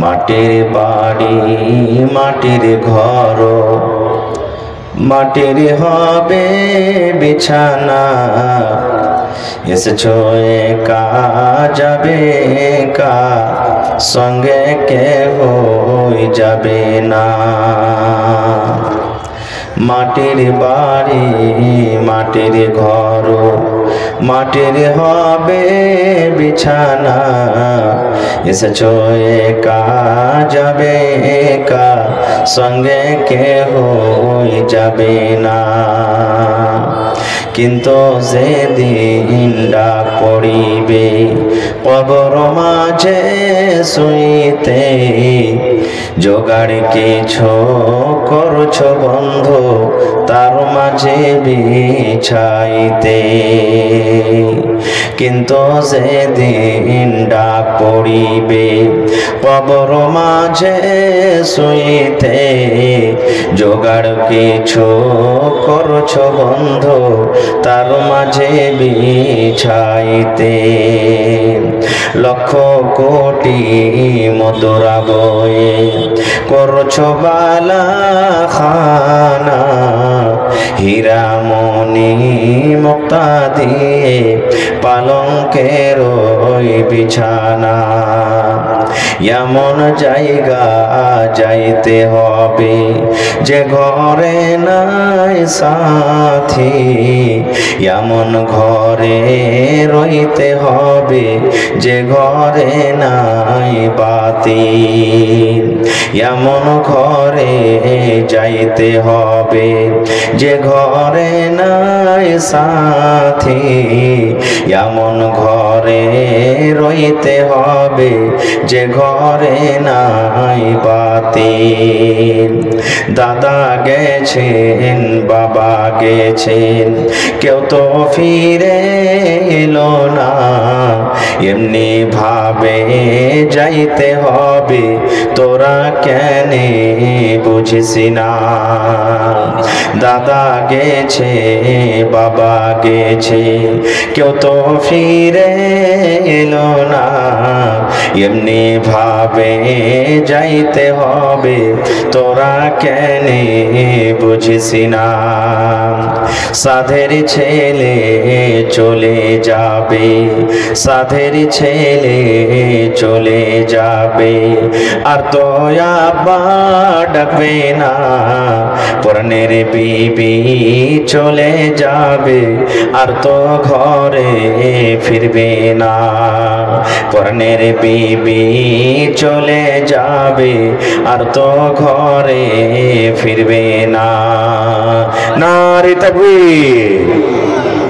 মাটির বাড়ি মাটির ঘর, মাটির হবে বিছানা। এসেছো একা যাবে একা, সঙ্গে কেহ যাবে না। মাটির বাড়ি মাটির ঘর, মাটির হবে বিছানা। এসেছো একা যাবে একা, সঙ্গে কেহ যাবে না। কিন্তু যেদিন ডাক পড়িবে কবর মাঝে শুইতে, জোগাড় কিছু করছো বন্ধু তার মাঝে বিছাইতে। কিন্তু যেদিন ডাক পড়িবে কবর মাঝে শুইতে, জোগাড় কিছু করছো বন্ধু তার মাঝে বিছাইতে। লক্ষ কোটি মধুরা বয়ে করছো বালা খানা, হীরা মণি মুক্তা দিয়ে পালঙ্কের ওই বিছানা। এমন জায়গা যাইতে হবে যে ঘরে নাই সাথী, এমন ঘরে রইতে হবে যে ঘরে নাই বাতি। এমন ঘরে যাইতে হবে যে ঘরে নাই সাথী, এমন ঘরে রইতে হবে যে ঘরে নাই বাতি। দাদা গেছেন বাবা গেছেন, কেউ তো ফিরে এলো না। এমনি ভাবে যাইতে হবে তোরা কেনে বুঝিস না। দাদা গেছে বাবা গেছে, কেউ তো ফিরে এলো না। এমনি ভাবে যাইতে হবে তোরা কেনে বুঝিস না। সাধের ছেলে চলে যাবে, সাধের ছেলে চলে যাবে, আর তো আবার ডাকবে না। পরাণের বিবি চলে যাবে, আর তো ঘরে ফিরবে না। পরাণের বিবি চলে যাবে, আর তো ঘরে ফিরবে না। নারী তাকবীর।